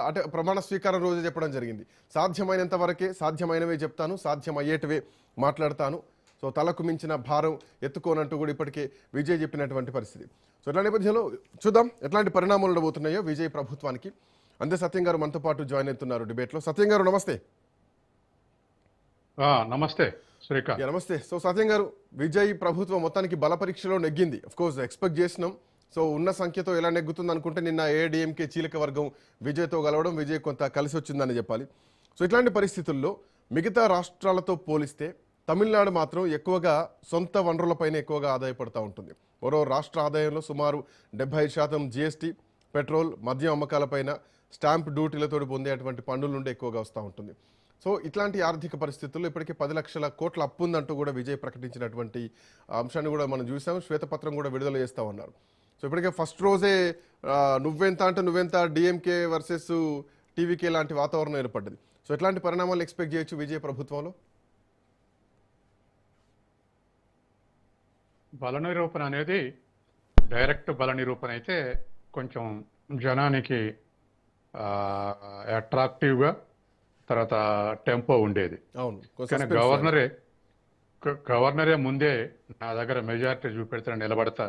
అంటే ప్రమాణ స్వీకారం రోజు చెప్పడం జరిగింది. సాధ్యమైనంత వరకే సాధ్యమైనవే చెప్తాను, సాధ్యమయ్యేటివే మాట్లాడతాను. సో తలకు మించిన భారం ఎత్తుకోనంటూ కూడా ఇప్పటికే విజయ్ చెప్పినటువంటి పరిస్థితి. సో ఇట్లా నేపథ్యంలో చూద్దాం ఎట్లాంటి పరిణామాలు ఉండబోతున్నాయో విజయ్ ప్రభుత్వానికి. అంతే సత్యం గారు మనతో పాటు జాయిన్ అవుతున్నారు డిబేట్లో. సత్యం గారు నమస్తే. నమస్తే శ్రీకాంత్. నమస్తే. సో సత్యం గారు, విజయ్ ప్రభుత్వం మొత్తానికి బల పరీక్షలో నెగ్గింది. అఫ్ కోర్స్ ఎక్స్పెక్ట్ చేసినాం. సో ఉన్న సంఖ్యతో ఎలా నెగ్గుతుంది అనుకుంటే నిన్న ఏఐడిఎంకే చీలిక వర్గం విజయ్తో కలవడం, విజయ్ కొంత కలిసి వచ్చిందని చెప్పాలి. సో ఇట్లాంటి పరిస్థితుల్లో మిగతా రాష్ట్రాలతో పోలిస్తే తమిళనాడు మాత్రం ఎక్కువగా సొంత వనరులపైన ఎక్కువగా ఆదాయపడుతూ ఉంటుంది. మరో రాష్ట్ర ఆదాయంలో సుమారు 75% జీఎస్టీ, పెట్రోల్, మద్యం అమ్మకాలపైన స్టాంప్ డ్యూటీలతో పొందేటువంటి పన్నుల నుండి ఎక్కువగా వస్తూ ఉంటుంది. సో ఇట్లాంటి ఆర్థిక పరిస్థితుల్లో ఇప్పటికే 10 లక్షల కోట్ల అప్పు ఉందంటూ కూడా విజయ్ ప్రకటించినటువంటి అంశాన్ని కూడా మనం చూసాం. శ్వేతపత్రం కూడా విడుదల చేస్తూ ఉన్నారు. సో ఇప్పటికే ఫస్ట్ రోజే నువ్వెంత అంటే నువ్వెంత డిఎంకే వర్సెస్ టీవీకే లాంటి వాతావరణం ఏర్పడ్డది. సో ఎట్లాంటి పరిణామాలు ఎక్స్పెక్ట్ చేయొచ్చు విజయ్ ప్రభుత్వంలో? బల నిరూపణ అనేది డైరెక్ట్ బల నిరూపణ అయితే కొంచెం జనానికి అట్రాక్టివ్గా తర్వాత టెంపో ఉండేది. అవును, కానీ గవర్నరే ముందే నా దగ్గర మెజారిటీ చూపెడతాను, నిలబడతా,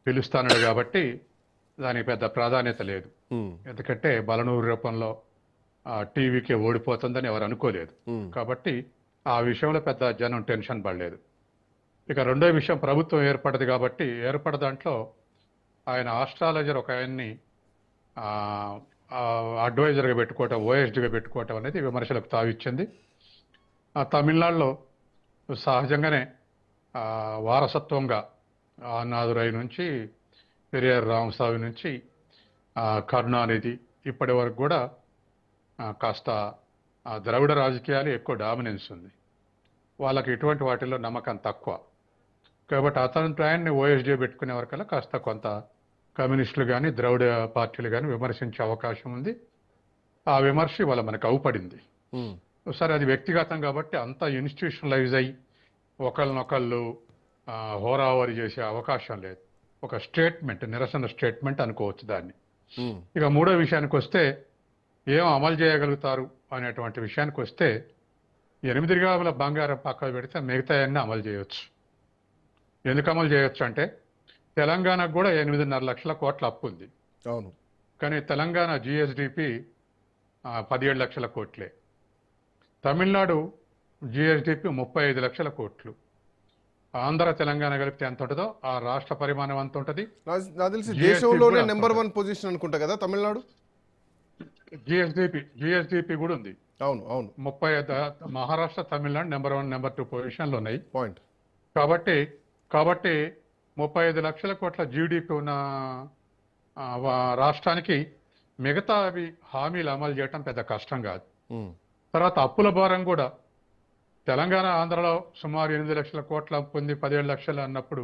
పిలుస్తానడు కాబట్టి దానికి పెద్ద ప్రాధాన్యత లేదు. ఎందుకంటే బలనూరు రూపంలో టీవీకి ఓడిపోతుందని ఎవరు అనుకోలేదు. కాబట్టి ఆ విషయంలో పెద్ద జనం టెన్షన్ పడలేదు. ఇక రెండో విషయం, ప్రభుత్వం ఏర్పడదు కాబట్టి దాంట్లో ఆయన ఆస్ట్రాలజర్ ఒక ఆయన్ని అడ్వైజర్గా పెట్టుకోవటం, ఓఎస్డీగా పెట్టుకోవటం అనేది విమర్శలకు తావిచ్చింది. తమిళనాడులో సహజంగానే వారసత్వంగా అన్నాదురై నుంచి పెరియార్ రామస్వామి నుంచి కరుణానిధి ఇప్పటి వరకు కూడా కాస్త ద్రవిడ రాజకీయాలు ఎక్కువ డామినెన్స్ ఉంది. వాళ్ళకి ఇటువంటి వాటిల్లో నమ్మకం తక్కువ. కాబట్టి అతని ఆయన్ని ఓఎస్డీ పెట్టుకునే వరకల్లా కాస్త కొంత కమ్యూనిస్టులు కానీ ద్రవిడ పార్టీలు కానీ విమర్శించే అవకాశం ఉంది. ఆ విమర్శ ఇవాళ మనకు అవుపడింది. సరే, అది వ్యక్తిగతం కాబట్టి అంతా ఇన్స్టిట్యూషనలైజ్ అయ్యి ఒకళ్ళనొకళ్ళు హోరావరి చేసే అవకాశం లేదు. ఒక స్టేట్మెంట్, నిరసన స్టేట్మెంట్ అనుకోవచ్చు దాన్ని. ఇక మూడో విషయానికి వస్తే ఏం అమలు చేయగలుగుతారు అనేటువంటి విషయానికి వస్తే 8 గ్రాముల బంగారం పక్కన పెడితే మిగతాయన్నీ అమలు చేయవచ్చు. ఎందుకు అమలు చేయొచ్చు అంటే తెలంగాణకు కూడా 8.5 లక్షల కోట్ల అప్పు ఉంది. అవును, కానీ తెలంగాణ జిఎస్డిపి 17 లక్షల కోట్లే. తమిళనాడు జిఎస్డిపి 35 లక్షల కోట్లు. ఆంధ్ర తెలంగాణ కలిపితే ఎంత ఉంటుందో ఆ రాష్ట్ర పరిమాణం అంత ఉంటుంది. నాకు తెలిసి దేశంలోనే నెంబర్ 1 పొజిషన్ అనుకుంటా కదా తమిళనాడు. జిఎస్డిపి కూడా ఉంది. అవును అవును, 30. మహారాష్ట్ర, తమిళనాడు నెంబర్ 1, నెంబర్ 2 పొజిషన్లు ఉన్నాయి. పాయింట్. కాబట్టి 35 లక్షల కోట్ల జీడిపి ఉన్న రాష్ట్రానికి మిగతా అవి హామీలు అమలు చేయటం పెద్ద కష్టం కాదు. తర్వాత అప్పుల భారం కూడా తెలంగాణ, ఆంధ్రలో సుమారు 8 లక్షల కోట్ల అప్పు ఉంది. 17 లక్షలు అన్నప్పుడు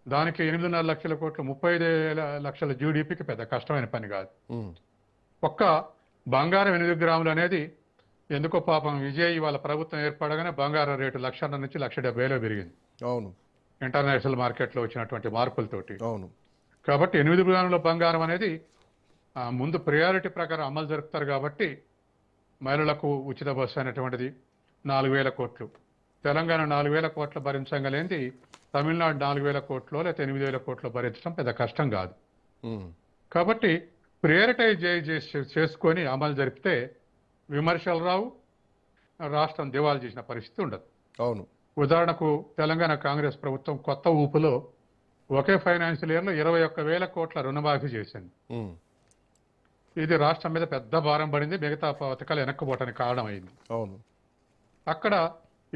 దానికి 8.5 లక్షల కోట్లు, 35 లక్షల జీడిపికి పెద్ద కష్టమైన పని కాదు. ఒక్క బంగారం 8 గ్రాములు అనేది ఎందుకో పాపం విజయ్ వాళ్ళ ప్రభుత్వం ఏర్పడగానే బంగారం రేటు 1,00,000 నుంచి 1,70,000 పెరిగింది. అవును, ఇంటర్నేషనల్ మార్కెట్లో వచ్చినటువంటి మార్పులతోటి. అవును. కాబట్టి 8 గ్రాముల బంగారం అనేది ముందు ప్రయారిటీ ప్రకారం అమలు జరుపుతారు. కాబట్టి మహిళలకు ఉచిత బస్సు అనేటువంటిది 4,000 కోట్లు, తెలంగాణ 4,000 కోట్లు భరించగలేంది తమిళనాడు 4,000 కోట్లు లేకపోతే 8,000 కోట్లు భరించడం పెద్ద కష్టం కాదు. కాబట్టి ప్రయారిటైజ్ చేసుకొని అమలు జరిపితే విమర్శలు రావు, రాష్ట్రం దివాళా చేసిన పరిస్థితి ఉండదు. అవును. ఉదాహరణకు తెలంగాణ కాంగ్రెస్ ప్రభుత్వం కొత్త ఊపులో ఒకే ఫైనాన్షియల్ ఇయర్లో 21,000 కోట్ల రుణమాఫీ చేసింది. ఇది రాష్ట్రం మీద పెద్ద భారం పడింది, మిగతా పథకాలు వెనక్కిపోవటానికి కారణమైంది. అవును. అక్కడ